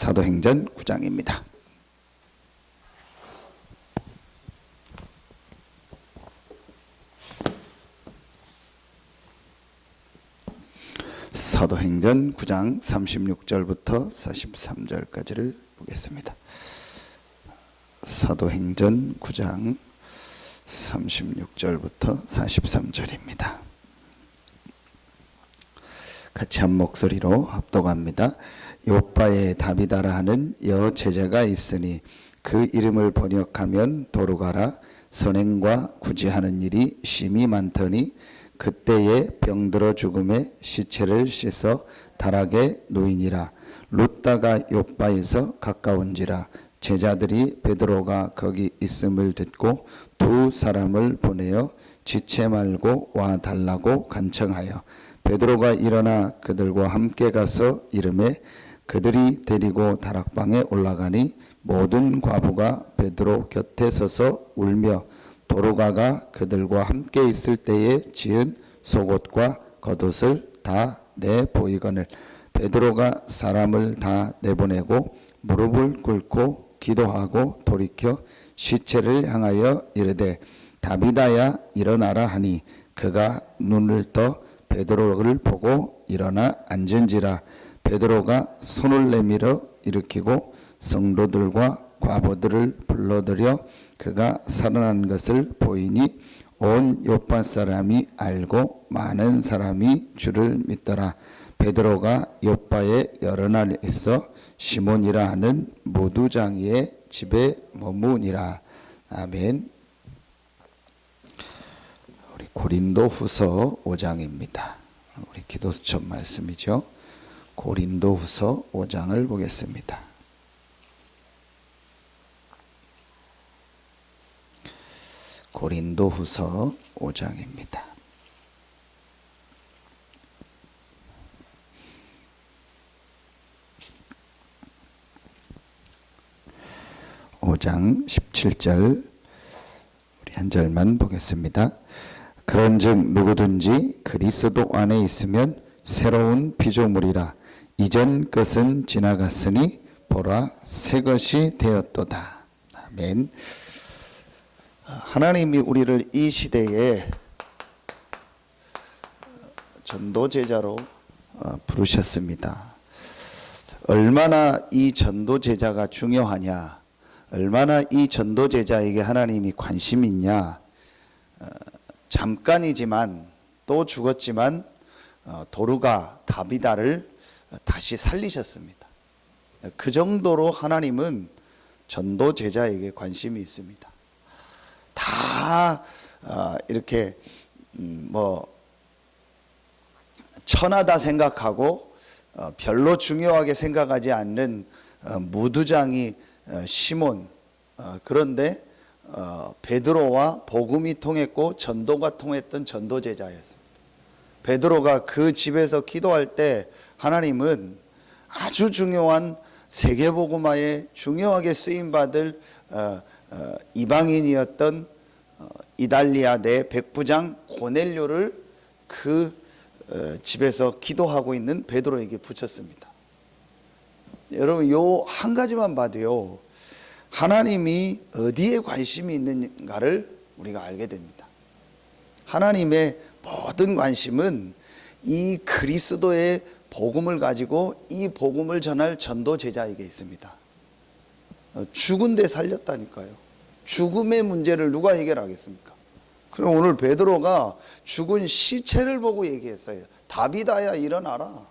사도행전 9장입니다. 사도행전 9장 36절부터 43절까지를 보겠습니다. 사도행전 9장 36절부터 43절입니다. 같이 한 목소리로 합독합니다. 요빠에 다비다라 하는 여제자가 있으니 그 이름을 번역하면 도루가라. 선행과 구제하는 일이 심히 많더니 그때에 병들어 죽음에 시체를 씻어 다락에 누이니라. 룻다가 요빠에서 가까운지라. 제자들이 베드로가 거기 있음을 듣고 두 사람을 보내어 지체 말고 와 달라고 간청하여 베드로가 일어나 그들과 함께 가서 이르매 그들이 데리고 다락방에 올라가니 모든 과부가 베드로 곁에 서서 울며 도루가가 그들과 함께 있을 때에 지은 속옷과 겉옷을 다 내보이거늘 베드로가 사람을 다 내보내고 무릎을 꿇고 기도하고 돌이켜 시체를 향하여 이르되 다비다야 일어나라 하니 그가 눈을 떠 베드로를 보고 일어나 앉은지라. 베드로가 손을 내밀어 일으키고 성도들과 과부들을 불러들여 그가 살아난 것을 보이니 온 요파 사람이 알고 많은 사람이 주를 믿더라. 베드로가 요파에 여러 날 있어 시몬이라 하는 무두장이의 집에 머무니라. 아멘. 우리 고린도후서 5장입니다. 우리 기도수첩 말씀이죠. 고린도후서 5장을 보겠습니다. 고린도후서 5장입니다. 5장 17절 우리 한 절만 보겠습니다. 그런즉 누구든지 그리스도 안에 있으면 새로운 피조물이라. 이전 것은 지나갔으니 보라 새 것이 되었도다. 아멘. 하나님이 우리를 이 시대에 전도제자로 부르셨습니다. 얼마나 이 전도제자가 중요하냐, 얼마나 이 전도제자에게 하나님이 관심이 있냐. 잠깐이지만 또 죽었지만 도루가 다비다를 다시 살리셨습니다. 그 정도로 하나님은 전도제자에게 관심이 있습니다. 다 이렇게 천하다 생각하고 별로 중요하게 생각하지 않는 무두장이 시몬, 그런데 베드로와 복음이 통했고 전도가 통했던 전도제자였습니다. 베드로가 그 집에서 기도할 때 하나님은 아주 중요한 세계복음화에 중요하게 쓰임받을 이방인이었던 이달리아 내 백부장 고넬료를 그 집에서 기도하고 있는 베드로에게 붙였습니다. 여러분, 요 한 가지만 봐도요, 하나님이 어디에 관심이 있는가를 우리가 알게 됩니다. 하나님의 모든 관심은 이 그리스도의 복음을 가지고 이 복음을 전할 전도제자에게 있습니다. 죽은 데 살렸다니까요. 죽음의 문제를 누가 해결하겠습니까? 그럼 오늘 베드로가 죽은 시체를 보고 얘기했어요. 다비다야 일어나라.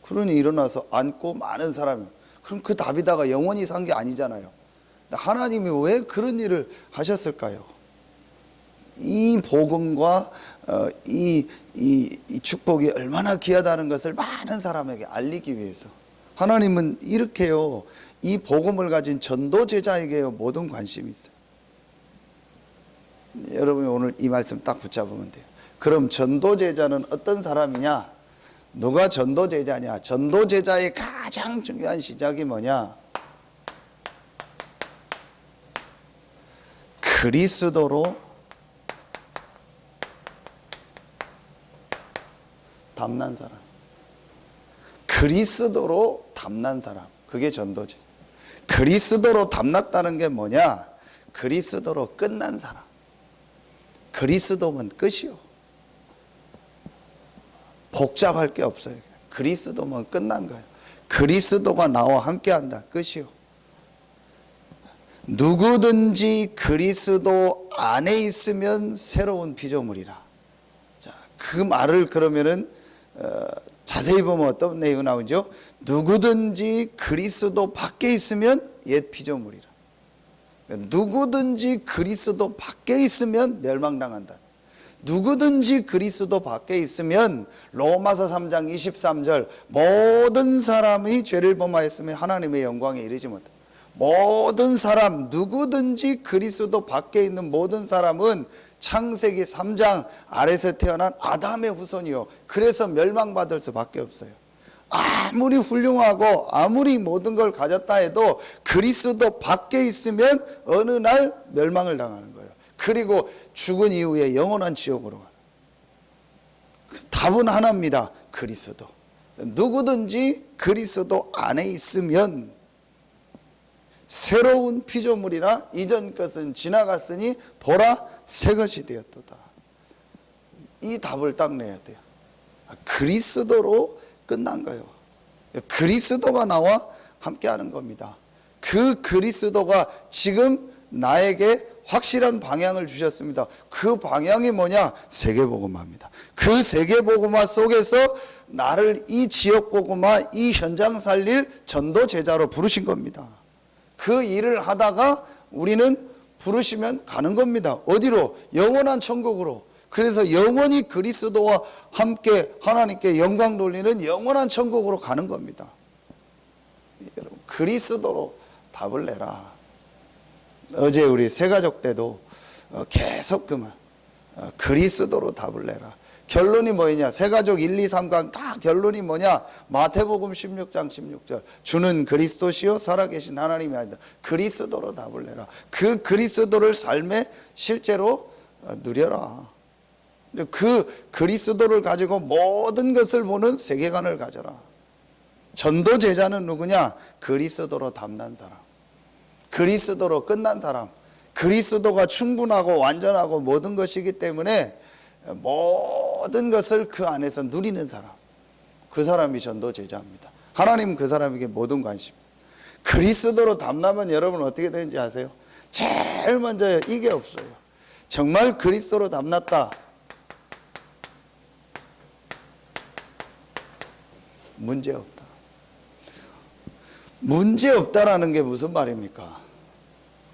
그러니 일어나서 앉고 많은 사람이, 그럼 그 다비다가 영원히 산 게 아니잖아요. 하나님이 왜 그런 일을 하셨을까요? 이 복음과 이 축복이 얼마나 귀하다는 것을 많은 사람에게 알리기 위해서 하나님은 이렇게요, 이 복음을 가진 전도제자에게요 모든 관심이 있어요. 여러분이 오늘 이 말씀 딱 붙잡으면 돼요. 그럼 전도제자는 어떤 사람이냐? 누가 전도제자냐? 전도제자의 가장 중요한 시작이 뭐냐? 그리스도로 담난 사람. 그리스도로 담난 사람. 그게 전도제. 그리스도로 담났다는 게 뭐냐? 그리스도로 끝난 사람. 그리스도면 끝이요. 복잡할 게 없어요. 그리스도면 끝난 거예요. 그리스도가 나와 함께한다. 끝이요. 누구든지 그리스도 안에 있으면 새로운 피조물이라. 자, 그 말을 그러면은 자세히 보면 어떤 내용이 나오죠? 누구든지 그리스도 밖에 있으면 옛 피조물이라. 누구든지 그리스도 밖에 있으면 멸망당한다. 누구든지 그리스도 밖에 있으면 로마서 3장 23절 모든 사람이 죄를 범하였으면 하나님의 영광에 이르지 못한다. 모든 사람, 누구든지 그리스도 밖에 있는 모든 사람은 창세기 3장 아래서 태어난 아담의 후손이요. 그래서 멸망받을 수밖에 없어요. 아무리 훌륭하고 아무리 모든 걸 가졌다 해도 그리스도 밖에 있으면 어느 날 멸망을 당하는 거예요. 그리고 죽은 이후에 영원한 지옥으로 가는. 답은 하나입니다. 그리스도. 누구든지 그리스도 안에 있으면 새로운 피조물이라 이전 것은 지나갔으니 보라 새 것이 되었도다. 이 답을 딱 내야 돼요. 그리스도로 끝난 거예요. 그리스도가 나와 함께하는 겁니다. 그 그리스도가 지금 나에게 확실한 방향을 주셨습니다. 그 방향이 뭐냐? 세계복음화입니다. 그 세계복음화 속에서 나를 이 지역복음화, 이 현장 살릴 전도 제자로 부르신 겁니다. 그 일을 하다가 우리는 부르시면 가는 겁니다. 어디로? 영원한 천국으로. 그래서 영원히 그리스도와 함께 하나님께 영광 돌리는 영원한 천국으로 가는 겁니다. 여러분, 그리스도로 답을 내라. 어제 우리 새가족 때도 계속 그만 그리스도로 답을 내라. 결론이 뭐냐? 새가족 1, 2, 3강 다 결론이 뭐냐? 마태복음 16장 16절 주는 그리스도시요 살아계신 하나님이 아니다. 그리스도로 답을 내라. 그 그리스도를 삶에 실제로 누려라. 그 그리스도를 가지고 모든 것을 보는 세계관을 가져라. 전도 제자는 누구냐? 그리스도로 담난 사람, 그리스도로 끝난 사람, 그리스도가 충분하고 완전하고 모든 것이기 때문에 모든 것을 그 안에서 누리는 사람, 그 사람이 전도 제자입니다. 하나님은 그 사람에게 모든 관심입니다. 그리스도로 담나면 여러분 어떻게 되는지 아세요? 제일 먼저 이게 없어요. 정말 그리스도로 담났다. 문제 없다. 문제 없다라는 게 무슨 말입니까?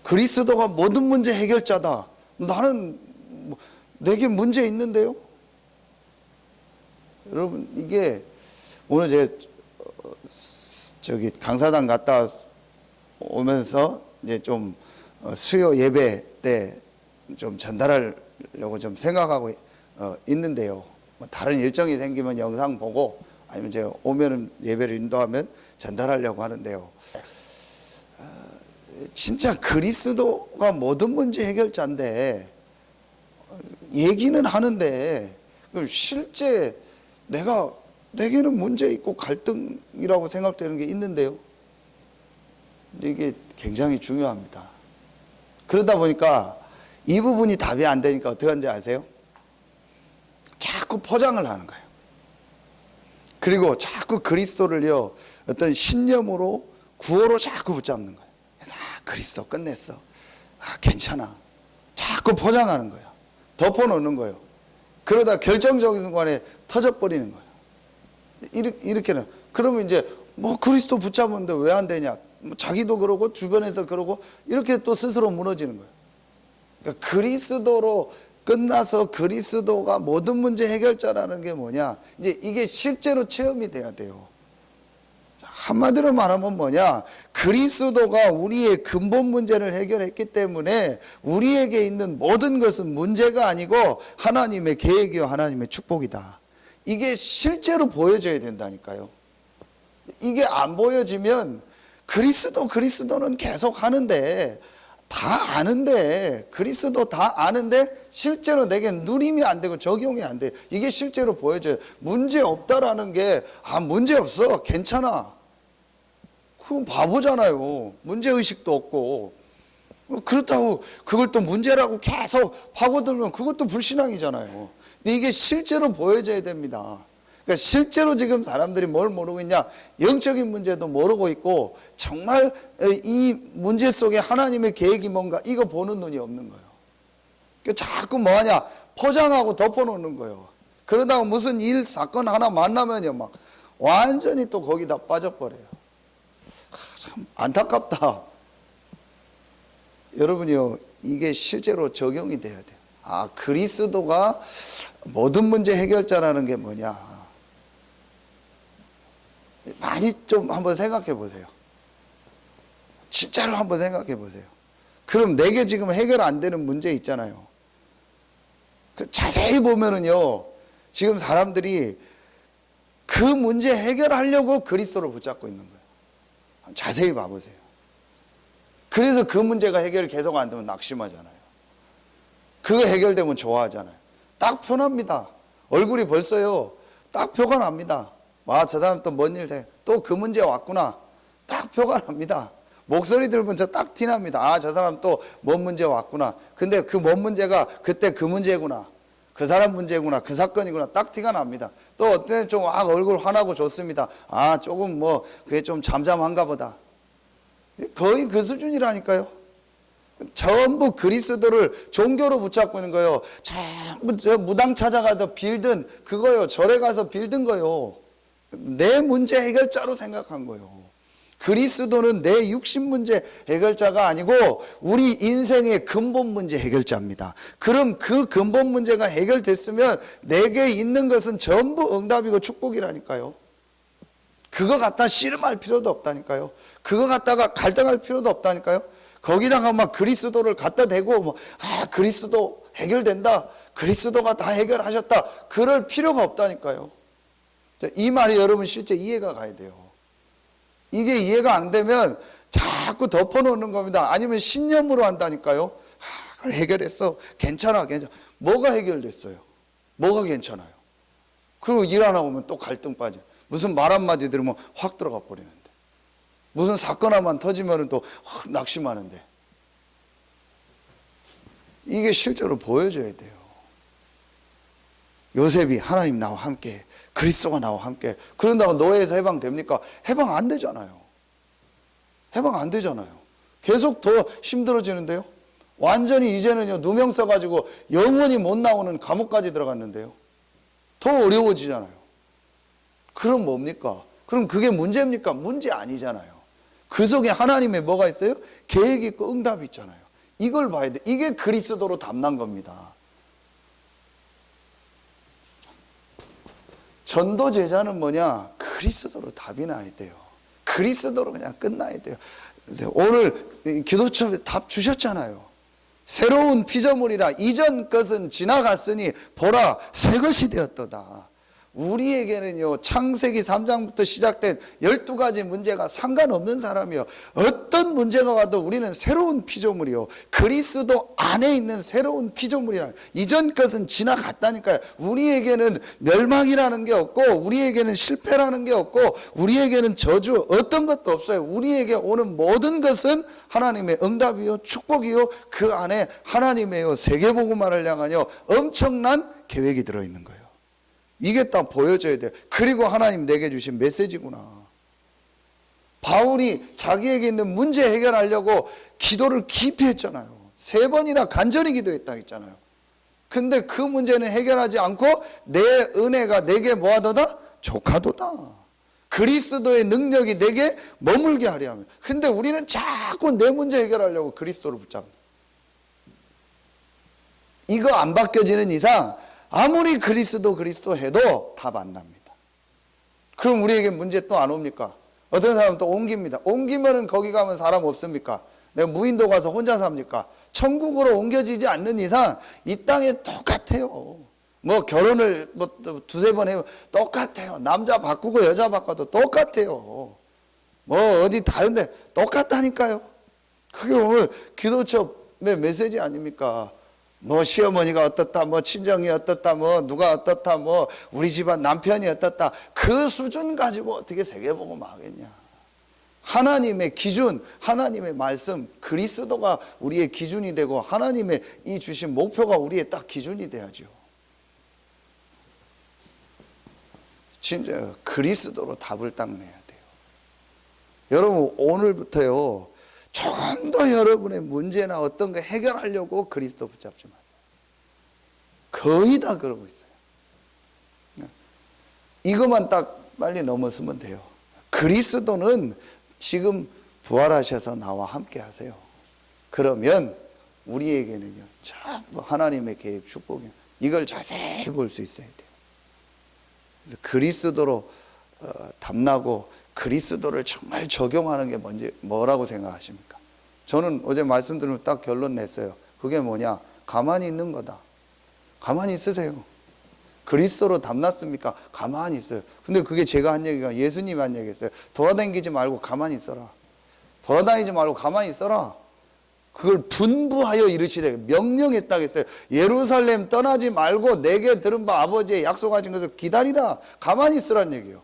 그리스도가 모든 문제 해결자다. 나는 내게 문제 있는데요. 여러분, 이게 오늘 저기 강사단 갔다 오면서 이제 좀 수요 예배 때 좀 전달하려고 좀 생각하고 있는데요. 뭐 다른 일정이 생기면 영상 보고 아니면 제가 오면은 예배를 인도하면 전달하려고 하는데요. 진짜 그리스도가 모든 문제 해결자인데 얘기는 하는데 실제 내게는 문제 있고 갈등이라고 생각되는 게 있는데요. 이게 굉장히 중요합니다. 그러다 보니까 이 부분이 답이 안 되니까 어떻게 하는지 아세요? 자꾸 포장을 하는 거예요. 그리고 자꾸 그리스도를요 어떤 신념으로 구호로 자꾸 붙잡는 거예요. 그래서 그리스도 끝냈어. 괜찮아. 자꾸 포장하는 거예요. 덮어놓는 거예요. 그러다 결정적인 순간에 터져버리는 거예요. 이렇게는. 그러면 이제 뭐 그리스도 붙잡았는데 왜 안 되냐? 자기도 그러고 주변에서 그러고 이렇게 또 스스로 무너지는 거예요. 그러니까 그리스도로 끝나서 그리스도가 모든 문제 해결자라는 게 뭐냐? 이제 이게 실제로 체험이 돼야 돼요. 한마디로 말하면 뭐냐? 그리스도가 우리의 근본 문제를 해결했기 때문에 우리에게 있는 모든 것은 문제가 아니고 하나님의 계획이요 하나님의 축복이다. 이게 실제로 보여져야 된다니까요. 이게 안 보여지면 그리스도는 계속 하는데 다 아는데 그리스도 다 아는데 실제로 내게 누림이 안 되고 적용이 안 돼. 이게 실제로 보여져요. 문제 없다라는 게 문제 없어. 괜찮아. 그건 바보잖아요. 문제의식도 없고. 그렇다고 그걸 또 문제라고 계속 파고들면 그것도 불신앙이잖아요. 근데 이게 실제로 보여져야 됩니다. 그러니까 실제로 지금 사람들이 뭘 모르고 있냐? 영적인 문제도 모르고 있고 정말 이 문제 속에 하나님의 계획이 뭔가 이거 보는 눈이 없는 거예요. 그러니까 자꾸 뭐하냐? 포장하고 덮어놓는 거예요. 그러다가 무슨 일, 사건 하나 만나면요 막 완전히 또 거기다 빠져버려요. 참 안타깝다. 여러분이요, 이게 실제로 적용이 돼야 돼요. 아, 그리스도가 모든 문제 해결자라는 게 뭐냐. 많이 좀 한번 생각해 보세요. 진짜로 한번 생각해 보세요. 그럼 내게 지금 해결 안 되는 문제 있잖아요. 자세히 보면은요, 지금 사람들이 그 문제 해결하려고 그리스도를 붙잡고 있는 거예요. 자세히 봐보세요. 그래서 그 문제가 해결이 계속 안 되면 낙심하잖아요. 그거 해결되면 좋아하잖아요. 딱 편합니다. 얼굴이 벌써요, 딱 표가 납니다. 아, 저 사람 또 뭔 일 돼. 또 그 문제 왔구나. 딱 표가 납니다. 목소리 들으면 저 딱 티납니다. 아, 저 사람 또 뭔 문제 왔구나. 근데 그 뭔 문제가 그때 그 문제구나. 그 사람 문제구나. 그 사건이구나. 딱 티가 납니다. 또 어떤 때는 좀 얼굴 환하고 좋습니다. 아, 조금 뭐 그게 좀 잠잠한가 보다. 거의 그 수준이라니까요. 전부 그리스도를 종교로 붙잡고 있는 거예요. 전부 저 무당 찾아가서 빌든 그거요. 절에 가서 빌든 거요. 내 문제 해결자로 생각한 거예요. 그리스도는 내 육신 문제 해결자가 아니고 우리 인생의 근본 문제 해결자입니다. 그럼 그 근본 문제가 해결됐으면 내게 있는 것은 전부 응답이고 축복이라니까요. 그거 갖다 씨름할 필요도 없다니까요. 그거 갖다가 갈등할 필요도 없다니까요. 거기다가 막 그리스도를 갖다 대고 뭐, 아, 그리스도 해결된다. 그리스도가 다 해결하셨다. 그럴 필요가 없다니까요. 이 말이 여러분 실제 이해가 가야 돼요. 이게 이해가 안 되면 자꾸 덮어놓는 겁니다. 아니면 신념으로 한다니까요. 아, 해결했어. 괜찮아, 괜찮아. 뭐가 해결됐어요? 뭐가 괜찮아요? 그리고 일 안 하고 오면 또 갈등 빠져. 무슨 말 한마디 들으면 확 들어가 버리는데. 무슨 사건 하나만 터지면 또 확 낙심하는데. 이게 실제로 보여줘야 돼요. 요셉이 하나님 나와 함께, 그리스도가 나와 함께. 그런다고 노예에서 해방됩니까? 해방 안 되잖아요. 해방 안 되잖아요. 계속 더 힘들어지는데요. 완전히 이제는요, 누명 써가지고 영원히 못 나오는 감옥까지 들어갔는데요. 더 어려워지잖아요. 그럼 뭡니까? 그럼 그게 문제입니까? 문제 아니잖아요. 그 속에 하나님의 뭐가 있어요? 계획이 있고 응답이 있잖아요. 이걸 봐야 돼. 이게 그리스도로 담난 겁니다. 전도 제자는 뭐냐? 그리스도로 답이 나야 돼요. 그리스도로 그냥 끝나야 돼요. 오늘 기도처에 답 주셨잖아요. 새로운 피조물이라 이전 것은 지나갔으니 보라 새 것이 되었도다. 우리에게는요, 창세기 3장부터 시작된 12가지 문제가 상관없는 사람이요. 어떤 문제가 와도 우리는 새로운 피조물이요. 그리스도 안에 있는 새로운 피조물이라. 이전 것은 지나갔다니까요. 우리에게는 멸망이라는 게 없고, 우리에게는 실패라는 게 없고, 우리에게는 저주 어떤 것도 없어요. 우리에게 오는 모든 것은 하나님의 응답이요, 축복이요, 그 안에 하나님의 세계복음화를 향하여 엄청난 계획이 들어있는 거예요. 이게 딱 보여줘야 돼요. 그리고 하나님 내게 주신 메시지구나. 바울이 자기에게 있는 문제 해결하려고 기도를 깊이 했잖아요. 3번이나 간절히 기도했다 했잖아요. 근데 그 문제는 해결하지 않고 내 은혜가 내게 뭐하도다? 족하도다. 그리스도의 능력이 내게 머물게 하려 하면. 근데 우리는 자꾸 내 문제 해결하려고 그리스도를 붙잡는. 이거 안 바뀌어지는 이상 아무리 그리스도 해도 답 안 납니다. 그럼 우리에게 문제 또 안 옵니까? 어떤 사람은 또 옮깁니다. 옮기면은 거기 가면 사람 없습니까? 내가 무인도 가서 혼자 삽니까? 천국으로 옮겨지지 않는 이상 이 땅에 똑같아요. 뭐 결혼을 뭐 2-3번 해면 똑같아요. 남자 바꾸고 여자 바꿔도 똑같아요. 뭐 어디 다른데 똑같다니까요. 그게 오늘 기도처의 메시지 아닙니까? 뭐 시어머니가 어떻다, 뭐 친정이 어떻다, 뭐 누가 어떻다, 뭐 우리 집안 남편이 어떻다. 그 수준 가지고 어떻게 세계복음 하겠냐. 하나님의 기준, 하나님의 말씀, 그리스도가 우리의 기준이 되고 하나님의 이 주신 목표가 우리의 딱 기준이 돼야죠. 진짜 그리스도로 답을 딱 내야 돼요. 여러분 오늘부터요, 조금 더 여러분의 문제나 어떤 거 해결하려고 그리스도 붙잡지 마세요. 거의 다 그러고 있어요. 이것만 딱 빨리 넘어서면 돼요. 그리스도는 지금 부활하셔서 나와 함께 하세요. 그러면 우리에게는요, 참 하나님의 계획, 축복이 이걸 자세히 볼 수 있어야 돼요. 그래서 그리스도로 담나고 그리스도를 정말 적용하는 게 뭐라고 생각하십니까? 저는 어제 말씀드리면 딱 결론 냈어요. 그게 뭐냐? 가만히 있는 거다. 가만히 있으세요. 그리스도로 담났습니까? 가만히 있어요. 근데 그게 제가 한 얘기가 예수님이 한 얘기였어요. 돌아다니지 말고 가만히 있어라. 돌아다니지 말고 가만히 있어라. 그걸 분부하여 이르시되 명령했다 했어요. 예루살렘 떠나지 말고 내게 들은 바 아버지의 약속하신 것을 기다리라. 가만히 있으란 얘기예요.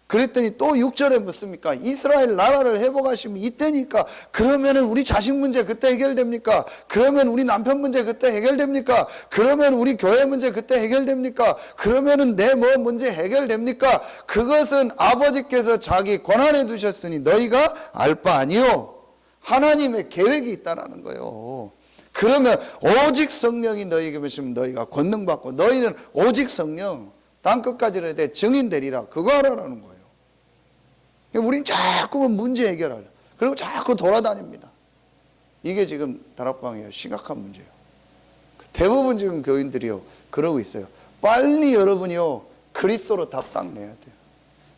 그랬더니 또 6절에 묻습니까? 이스라엘 나라를 회복하시면 이때니까. 그러면은 우리 자식 문제 그때 해결됩니까? 그러면 우리 남편 문제 그때 해결됩니까? 그러면 우리 교회 문제 그때 해결됩니까? 그러면은 내 뭐 문제 해결됩니까? 그것은 아버지께서 자기 권한에 두셨으니 너희가 알 바 아니요. 하나님의 계획이 있다라는 거예요. 그러면 오직 성령이 너희에게 계시면 너희가 권능 받고 너희는 오직 성령 땅끝까지 이르되 증인 되리라. 그거 하라는 거예요. 우린 자꾸 문제 해결하려. 그리고 자꾸 돌아다닙니다. 이게 지금 다락방이에요. 심각한 문제예요. 대부분 지금 교인들이요 그러고 있어요. 빨리 여러분이요 그리스도로 답 딱 내야 돼요.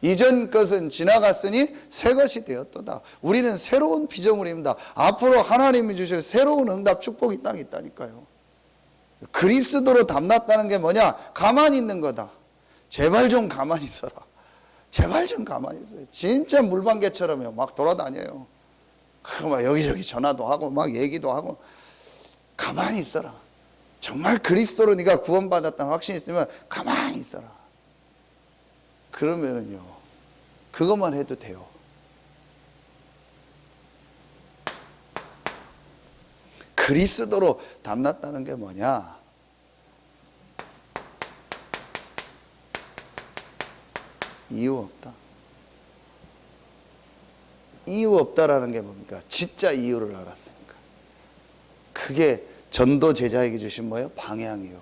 이전 것은 지나갔으니 새 것이 되었도다. 우리는 새로운 피조물입니다. 앞으로 하나님이 주실 새로운 응답 축복이 딱 있다니까요. 그리스도로 담났다는 게 뭐냐? 가만히 있는 거다. 제발 좀 가만히 있어라. 제발 좀 가만히 있어요. 진짜 물방개처럼요. 막 돌아다녀요. 막 여기저기 전화도 하고 막 얘기도 하고. 가만히 있어라. 정말 그리스도로 네가 구원받았다는 확신이 있으면 가만히 있어라. 그러면은요, 그것만 해도 돼요. 그리스도로 담났다는 게 뭐냐? 이유 없다. 이유 없다라는 게 뭡니까? 진짜 이유를 알았으니까. 그게 전도 제자에게 주신 뭐예요? 방향이요.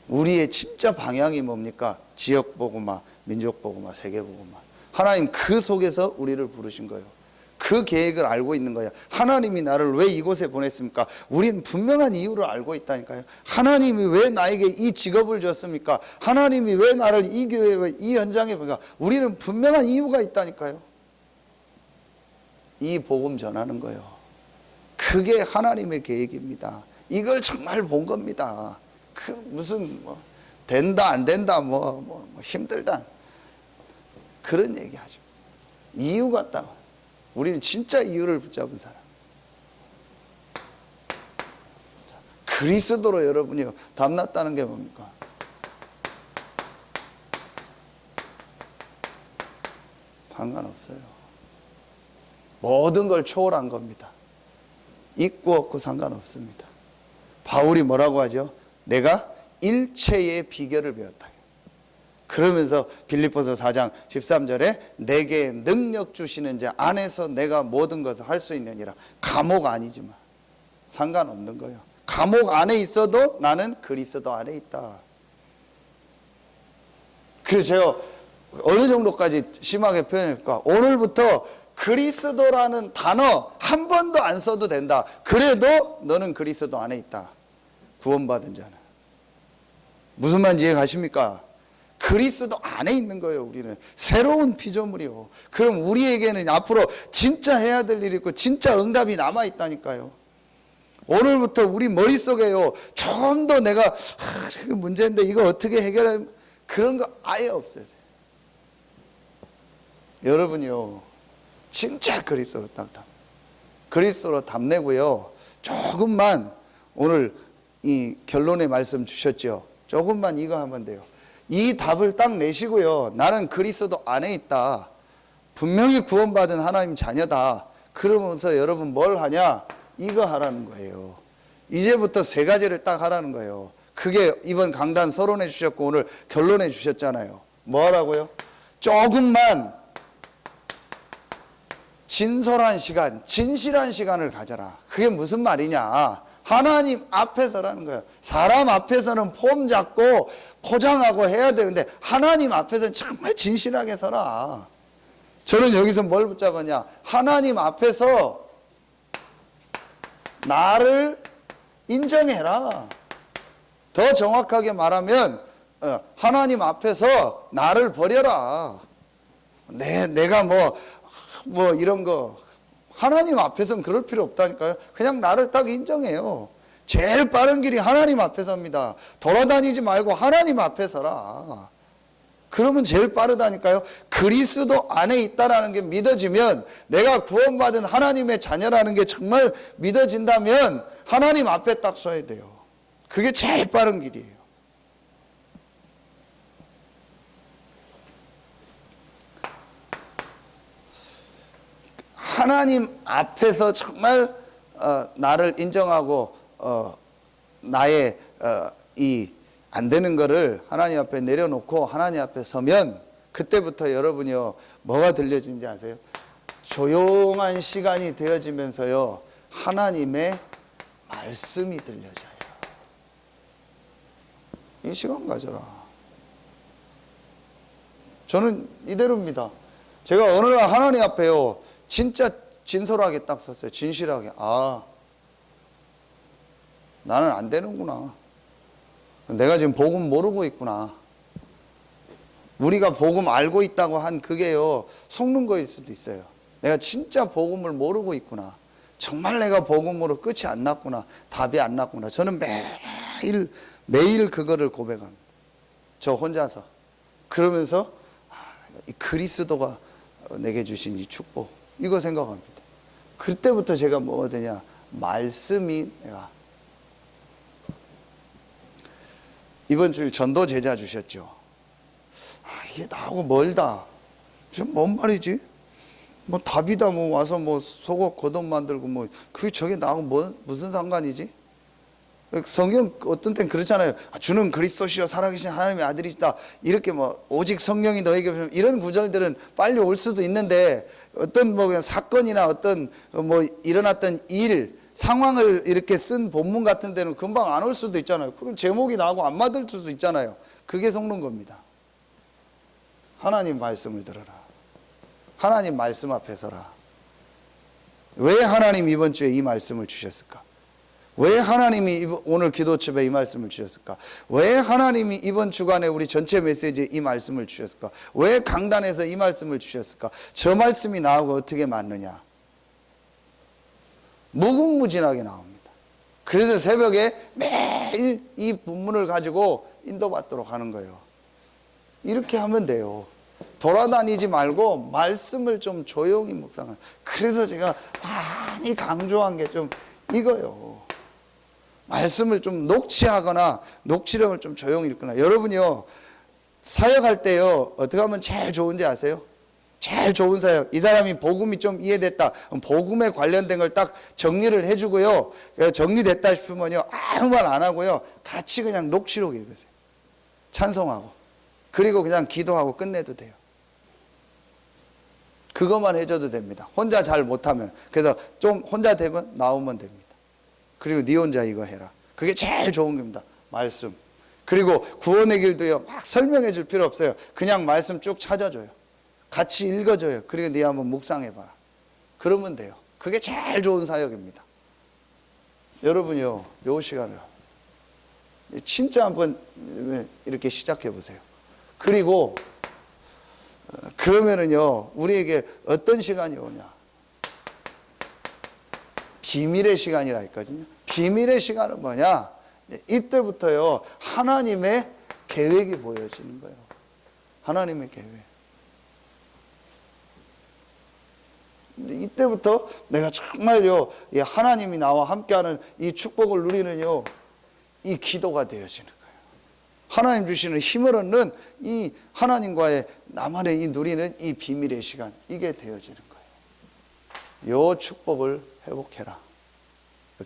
우리의 진짜 방향이 뭡니까? 지역 복음화, 민족 복음화, 세계 복음화. 하나님 그 속에서 우리를 부르신 거예요. 그 계획을 알고 있는 거야. 하나님이 나를 왜 이곳에 보냈습니까? 우리는 분명한 이유를 알고 있다니까요. 하나님이 왜 나에게 이 직업을 줬습니까? 하나님이 왜 나를 이 교회에, 이 현장에 보니까 우리는 분명한 이유가 있다니까요. 이 복음 전하는 거예요. 그게 하나님의 계획입니다. 이걸 정말 본 겁니다. 그 무슨 뭐 된다 안 된다 뭐 힘들다 그런 얘기하죠. 이유가 딱. 우리는 진짜 이유를 붙잡은 사람. 그리스도로 여러분이 담났다는 게 뭡니까? 상관없어요. 모든 걸 초월한 겁니다. 있고 없고 상관없습니다. 바울이 뭐라고 하죠? 내가 일체의 비결을 배웠다. 그러면서 빌립보서 4장 13절에 내게 능력 주시는 자 안에서 내가 모든 것을 할 수 있느니라. 감옥 아니지만 상관없는 거예요. 감옥 안에 있어도 나는 그리스도 안에 있다. 그래서 제가 어느 정도까지 심하게 표현할까? 오늘부터 그리스도라는 단어 한 번도 안 써도 된다. 그래도 너는 그리스도 안에 있다. 구원받은 자는. 무슨 말인지 이해 가십니까? 그리스도 안에 있는 거예요. 우리는 새로운 피조물이요. 그럼 우리에게는 앞으로 진짜 해야 될 일이 있고 진짜 응답이 남아 있다니까요. 오늘부터 우리 머릿속에요 조금 더 내가 이거 문제인데 이거 어떻게 해결할 그런 거 아예 없어요. 여러분이요 진짜 그리스도로 그리스도로 담내고요. 조금만 오늘 이 결론의 말씀 주셨죠. 조금만 이거 하면 돼요. 이 답을 딱 내시고요. 나는 그리스도 안에 있다. 분명히 구원받은 하나님 자녀다. 그러면서 여러분 뭘 하냐? 이거 하라는 거예요. 이제부터 세 가지를 딱 하라는 거예요. 그게 이번 강단 서론해 주셨고 오늘 결론해 주셨잖아요. 뭐 하라고요? 조금만 진솔한 시간, 진실한 시간을 가져라. 그게 무슨 말이냐? 하나님 앞에서라는 거예요. 사람 앞에서는 폼 잡고 포장하고 해야 되는데 하나님 앞에서는 정말 진실하게 서라. 저는 여기서 뭘 붙잡았냐? 하나님 앞에서 나를 인정해라. 더 정확하게 말하면 하나님 앞에서 나를 버려라. 내가 뭐 이런 거 하나님 앞에서는 그럴 필요 없다니까요. 그냥 나를 딱 인정해요. 제일 빠른 길이 하나님 앞에서입니다. 돌아다니지 말고 하나님 앞에 서라. 그러면 제일 빠르다니까요. 그리스도 안에 있다라는 게 믿어지면, 내가 구원받은 하나님의 자녀라는 게 정말 믿어진다면 하나님 앞에 딱 서야 돼요. 그게 제일 빠른 길이에요. 하나님 앞에서 정말 나를 인정하고 나의 이 안 되는 거를 하나님 앞에 내려놓고 하나님 앞에 서면, 그때부터 여러분이요 뭐가 들려지는지 아세요? 조용한 시간이 되어지면서요 하나님의 말씀이 들려져요. 이 시간 가져라. 저는 이대로입니다. 제가 어느 날 하나님 앞에요 진짜 진솔하게 딱 섰어요. 진실하게. 나는 안 되는구나. 내가 지금 복음 모르고 있구나. 우리가 복음 알고 있다고 한 그게요 속는 거일 수도 있어요. 내가 진짜 복음을 모르고 있구나. 정말 내가 복음으로 끝이 안 났구나. 답이 안 났구나. 저는 매일 그거를 고백합니다. 저 혼자서. 그러면서 이 그리스도가 내게 주신 이 축복, 이거 생각합니다. 그때부터 제가 뭐가 되냐? 말씀이 내가 이번 주일 전도 제자 주셨죠. 이게 나하고 멀다. 뭔 말이지? 뭐 답이다. 뭐 와서 뭐 속옷 겉옷 만들고 뭐 그게 저게 나하고 무슨 상관이지? 성경 어떤 땐 그렇잖아요. 주는 그리스도시요 살아계신 하나님의 아들이시다. 이렇게 뭐 오직 성령이 너에게 오시면, 이런 구절들은 빨리 올 수도 있는데, 어떤 뭐 그냥 사건이나 어떤 뭐 일어났던 일 상황을 이렇게 쓴 본문 같은 데는 금방 안 올 수도 있잖아요. 그럼 제목이 나하고 안 맞을 수도 있잖아요. 그게 속는 겁니다. 하나님 말씀을 들어라. 하나님 말씀 앞에 서라. 왜 하나님 이번 주에 이 말씀을 주셨을까? 왜 하나님이 오늘 기도첩에 이 말씀을 주셨을까? 왜 하나님이 이번 주간에 우리 전체 메시지에 이 말씀을 주셨을까? 왜 강단에서 이 말씀을 주셨을까? 저 말씀이 나하고 어떻게 맞느냐? 무궁무진하게 나옵니다. 그래서 새벽에 매일 이 본문을 가지고 인도받도록 하는 거예요. 이렇게 하면 돼요. 돌아다니지 말고 말씀을 좀 조용히 묵상하는. 그래서 제가 많이 강조한 게 좀 이거요. 말씀을 좀 녹취하거나 녹취령을 좀 조용히 읽거나. 여러분이요 사역할 때요 어떻게 하면 제일 좋은지 아세요? 제일 좋은 사역. 이 사람이 복음이 좀 이해됐다. 복음에 관련된 걸 딱 정리를 해주고요. 정리됐다 싶으면요 아무 말 안 하고요 같이 그냥 녹취록 읽으세요. 찬송하고. 그리고 그냥 기도하고 끝내도 돼요. 그것만 해줘도 됩니다. 혼자 잘 못하면. 그래서 좀 혼자 되면 나오면 됩니다. 그리고 네 혼자 이거 해라. 그게 제일 좋은 겁니다. 말씀. 그리고 구원의 길도요 막 설명해 줄 필요 없어요. 그냥 말씀 쭉 찾아줘요. 같이 읽어줘요. 그리고 네 한번 묵상해봐라. 그러면 돼요. 그게 제일 좋은 사역입니다. 여러분요 요 시간을 진짜 한번 이렇게 시작해 보세요. 그리고 그러면은요 우리에게 어떤 시간이 오냐? 비밀의 시간이라 했거든요. 비밀의 시간은 뭐냐? 이때부터요 하나님의 계획이 보여지는 거예요. 하나님의 계획. 근데 이때부터 내가 정말요 하나님이 나와 함께하는 이 축복을 누리는요 이 기도가 되어지는 거예요. 하나님 주시는 힘을 얻는 이 하나님과의 나만의 이 누리는 이 비밀의 시간, 이게 되어지는 거예요. 요 축복을 회복해라.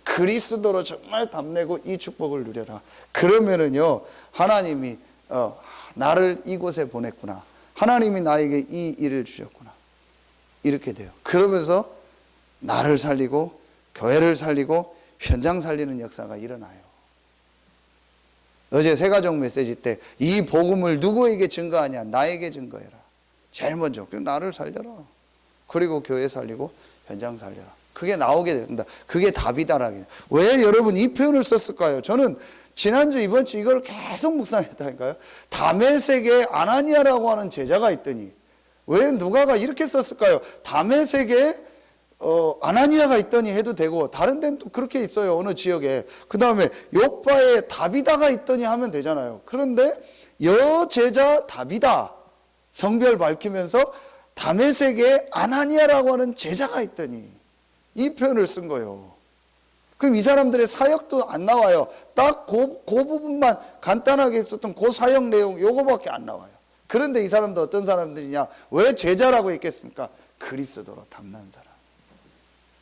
그리스도로 정말 답내고 이 축복을 누려라. 그러면은요, 하나님이 나를 이곳에 보냈구나, 하나님이 나에게 이 일을 주셨구나, 이렇게 돼요. 그러면서 나를 살리고 교회를 살리고 현장 살리는 역사가 일어나요. 어제 새가족 메시지 때 이 복음을 누구에게 증거하냐? 나에게 증거해라. 제일 먼저 나를 살려라. 그리고 교회 살리고 현장 살려라. 그게 나오게 된다. 그게 답이다라게. 왜 여러분 이 표현을 썼을까요? 저는 지난주 이번 주 이걸 계속 묵상했다니까요. 다메섹에 아나니아라고 하는 제자가 있더니, 왜 누가가 이렇게 썼을까요? 다메섹에 아나니아가 있더니 해도 되고, 다른 데는 또 그렇게 있어요. 어느 지역에. 그 다음에 요바에 다비다가 있더니 하면 되잖아요. 그런데 여제자 다비다 성별 밝히면서 다메섹에 아나니아라고 하는 제자가 있더니, 이 표현을 쓴 거예요. 그럼 이 사람들의 사역도 안 나와요. 딱 그 부분만 간단하게 썼던 그 사역 내용 요거밖에 안 나와요. 그런데 이 사람도 어떤 사람들이냐? 왜 제자라고 했겠습니까? 그리스도로 탐난 사람.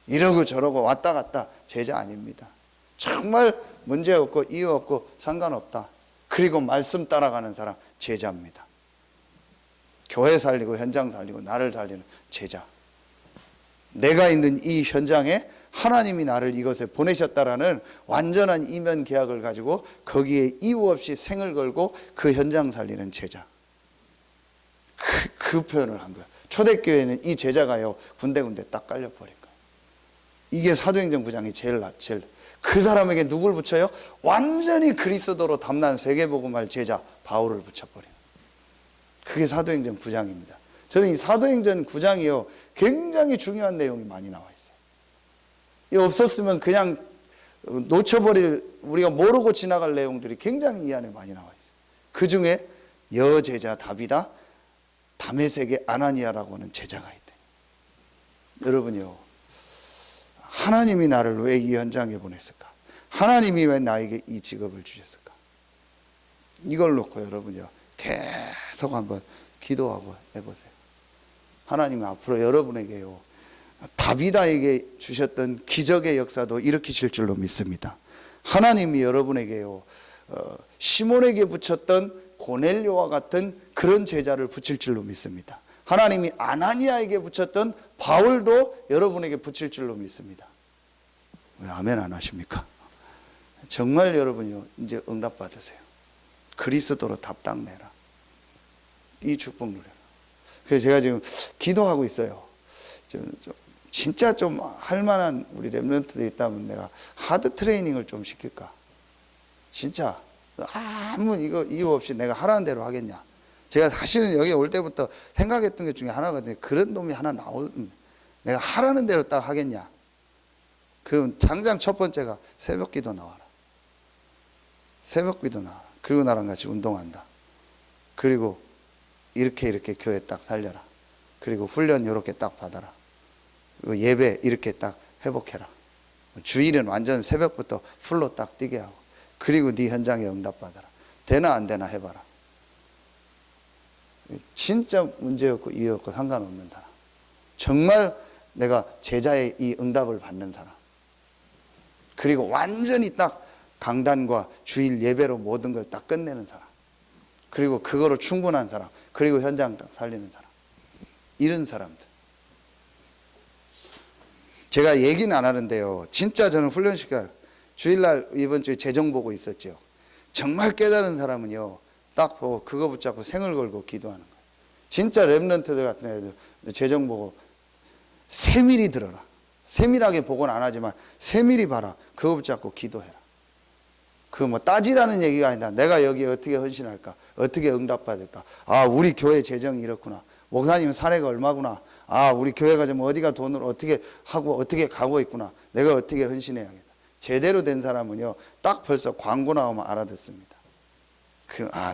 이러고 저러고 왔다 갔다 제자 아닙니다. 정말 문제 없고 이유 없고 상관없다. 그리고 말씀 따라가는 사람 제자입니다. 교회 살리고 현장 살리고 나를 살리는 제자. 내가 있는 이 현장에 하나님이 나를 이것에 보내셨다라는 완전한 이면 계약을 가지고 거기에 이유 없이 생을 걸고 그 현장 살리는 제자. 그 표현을 한 거야. 초대교회는 이 제자가요, 군데군데 딱 깔려버린 거예요. 이게 사도행전 9장이 제일 그 사람에게 누굴 붙여요? 완전히 그리스도로 담난 세계복음할 제자 바울을 붙여버려요. 그게 사도행전 9장입니다. 저는 이 사도행전 9장이요, 굉장히 중요한 내용이 많이 나와 있어요. 이 없었으면 그냥 놓쳐버릴, 우리가 모르고 지나갈 내용들이 굉장히 이 안에 많이 나와 있어요. 그 중에 여제자 다비다, 다메섹의 아나니아라고 하는 제자가 있대. 여러분요, 하나님이 나를 왜 이 현장에 보냈을까? 하나님이 왜 나에게 이 직업을 주셨을까? 이걸 놓고 여러분요, 계속 한번 기도하고 해보세요. 하나님이 앞으로 여러분에게요, 다비다에게 주셨던 기적의 역사도 일으키실 줄로 믿습니다. 하나님이 여러분에게요, 시몬에게 붙였던 고넬료와 같은 그런 제자를 붙일 줄로 믿습니다. 하나님이 아나니아에게 붙였던 바울도 여러분에게 붙일 줄로 믿습니다. 왜 아멘 안 하십니까? 정말 여러분요, 이제 응답 받으세요. 그리스도로 답당 내라. 이 축복 누려라. 그래서 제가 지금 기도하고 있어요. 진짜 좀 할만한 우리 렘넌트들이 있다면 내가 하드 트레이닝을 좀 시킬까? 진짜 아무 이유 없이 내가 하라는 대로 하겠냐? 제가 사실은 여기 올 때부터 생각했던 것 중에 하나거든요. 그런 놈이 하나 내가 하라는 대로 딱 하겠냐? 그럼 당장 첫 번째가 새벽기도 나와라. 새벽기도 나와라. 그리고 나랑 같이 운동한다. 그리고 이렇게 교회 딱 살려라. 그리고 훈련 이렇게 딱 받아라. 그리고 예배 이렇게 딱 회복해라. 주일은 완전 새벽부터 풀로 딱 뛰게 하고, 그리고 네 현장에 응답 받아라. 되나 안 되나 해봐라. 진짜 문제였고 이유였고 상관없는 사람, 정말 내가 제자의 이 응답을 받는 사람, 그리고 완전히 딱 강단과 주일 예배로 모든 걸 딱 끝내는 사람, 그리고 그거로 충분한 사람, 그리고 현장 살리는 사람, 이런 사람들. 제가 얘기는 안 하는데요, 진짜 저는 훈련시켜 주일날 이번 주에 재정 보고 있었죠. 정말 깨달은 사람은요, 딱 보고 그거 붙잡고 생을 걸고 기도하는 거예요. 진짜 렘넌트들 같은 애들 재정 보고 세밀히 들어라. 세밀하게 보고는 안 하지만 세밀히 봐라. 그거 붙잡고 기도해라. 그 뭐 따지라는 얘기가 아니다. 내가 여기에 어떻게 헌신할까? 어떻게 응답받을까? 아, 우리 교회 재정이 이렇구나. 목사님 사례가 얼마구나. 아, 우리 교회가 좀 어디가 돈을 어떻게 하고 어떻게 가고 있구나. 내가 어떻게 헌신해야겠다. 제대로 된 사람은요, 딱 벌써 광고 나오면 알아듣습니다.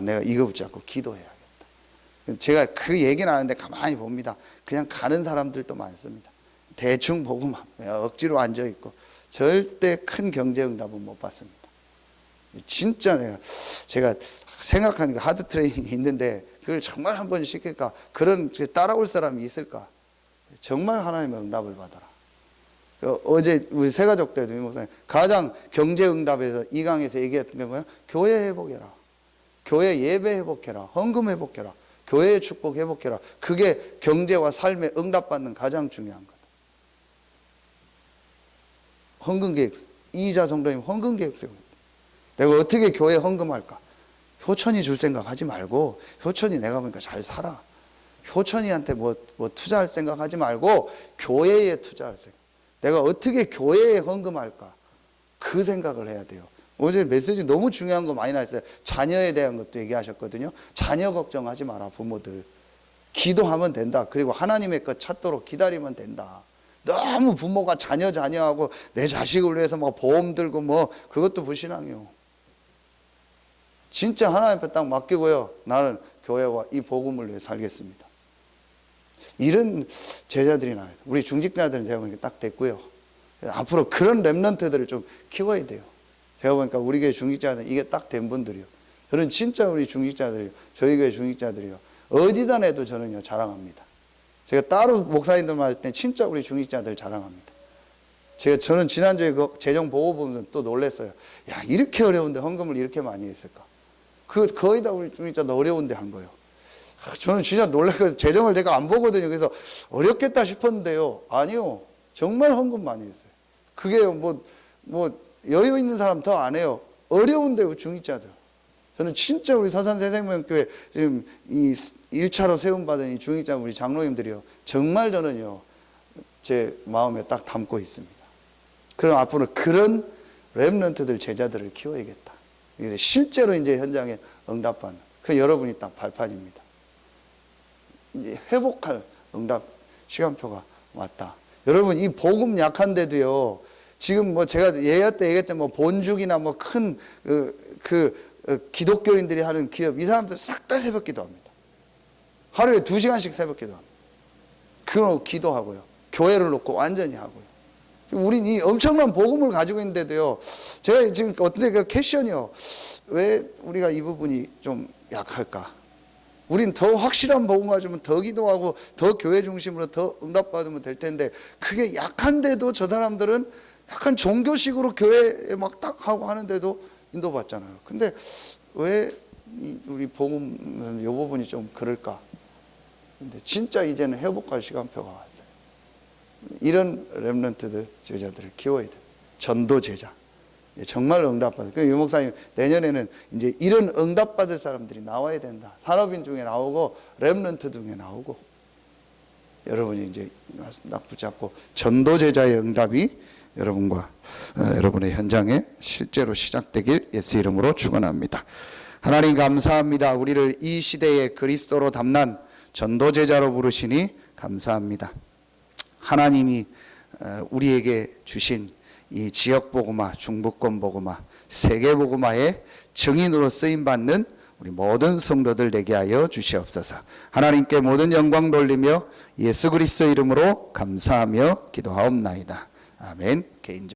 내가 이거 붙잡고 기도해야겠다. 제가 그 얘기는 안 하는데 가만히 봅니다. 그냥 가는 사람들도 많습니다. 대충 보고만 억지로 앉아있고 절대 큰 경제 응답은 못 받습니다. 진짜 제가 생각하는 게 하드 트레이닝이 있는데 그걸 정말 한 번 시킬까? 그런 따라올 사람이 있을까? 정말 하나님의 응답을 받아라. 어제 우리 새가족 때도 목사님 가장 경제 응답에서 이 강에서 얘기했던 게 뭐야? 교회 회복해라. 교회 예배 회복해라. 헌금 회복해라. 교회의 축복 회복해라. 그게 경제와 삶에 응답받는 가장 중요한 거다. 헌금 계획. 이희자 성도님 헌금 계획 세우고 내가 어떻게 교회에 헌금할까? 효천이 줄 생각 하지 말고 효천이 내가 보니까 잘 살아. 효천이한테 뭐 투자할 생각 하지 말고 교회에 투자할 생각. 내가 어떻게 교회에 헌금할까? 그 생각을 해야 돼요. 어제 메시지 너무 중요한 거 많이 나왔어요. 자녀에 대한 것도 얘기하셨거든요. 자녀 걱정하지 마라, 부모들. 기도하면 된다. 그리고 하나님의 것 찾도록 기다리면 된다. 너무 부모가 자녀하고 내 자식을 위해서 막 보험 들고 그것도 불신앙이요. 진짜 하나님 앞에 딱 맡기고요. 나는 교회와 이 복음을 위해 살겠습니다. 이런 제자들이 나와요. 우리 중직자들은 제가 보니까 딱 됐고요. 앞으로 그런 렘넌트들을 좀 키워야 돼요. 제가 보니까 우리 교회 중직자들은 이게 딱 된 분들이요. 저는 진짜 우리 중직자들이요. 저희 교회 중직자들이요. 어디다 내도 저는요, 자랑합니다. 제가 따로 목사님들 할 때 진짜 우리 중직자들 자랑합니다. 저는 지난주에 그 재정 보고 보면서 또 놀랐어요. 야, 이렇게 어려운데 헌금을 이렇게 많이 했을까? 거의 다 우리 중직자들 어려운데 한 거예요. 저는 진짜 놀라서 재정을 제가 안 보거든요. 그래서 어렵겠다 싶었는데요. 아니요. 정말 헌금 많이 했어요. 그게 여유 있는 사람 더 안 해요. 어려운데 중직자들. 저는 진짜 우리 서산새생명교회 지금 이 1차로 세움받은 이 중직자 우리 장로님들이요. 정말 저는요. 제 마음에 딱 담고 있습니다. 그럼 앞으로 그런 렘넌트들 제자들을 키워야겠다. 실제로 이제 현장에 응답받는 그 여러분이 딱 발판입니다. 이제 회복할 응답 시간표가 왔다. 여러분 이 복음 약한데도요. 지금 제가 예야 때 얘기했던 본죽이나 큰 기독교인들이 하는 기업 이 사람들 싹 다 새벽 기도합니다. 하루에 2시간씩 새벽 기도합니다. 그거 기도하고요. 교회를 놓고 완전히 하고요. 우린 이 엄청난 복음을 가지고 있는데도요. 제가 지금 어떤 그 캐션이요. 왜 우리가 이 부분이 좀 약할까? 우린 더 확실한 복음 가지면 더 기도하고 더 교회 중심으로 더 응답받으면 될 텐데 그게 약한데도 저 사람들은 약간 종교식으로 교회에 막 딱 하고 하는데도 인도받잖아요. 근데 왜 우리 복음은 이 부분이 좀 그럴까? 근데 진짜 이제는 회복할 시간표가 왔어요. 이런 렘넌트들 제자들을 키워야 돼요. 전도 제자. 정말 응답받을. 그 유목사님 내년에는 이제 이런 응답받을 사람들이 나와야 된다. 산업인 중에 나오고 렘넌트 중에 나오고 여러분이 이제 딱 붙잡고 전도 제자의 응답이 여러분과 여러분의 현장에 실제로 시작되길 예수 이름으로 축원합니다. 하나님 감사합니다. 우리를 이 시대에 그리스도로 담는 전도 제자로 부르시니 감사합니다. 하나님이 우리에게 주신 이 지역 복음화, 중부권 복음화, 세계 복음화의 증인으로 쓰임 받는 우리 모든 성도들 되게 하여 주시옵소서. 하나님께 모든 영광 돌리며 예수 그리스도 이름으로 감사하며 기도하옵나이다. 아멘. 개인적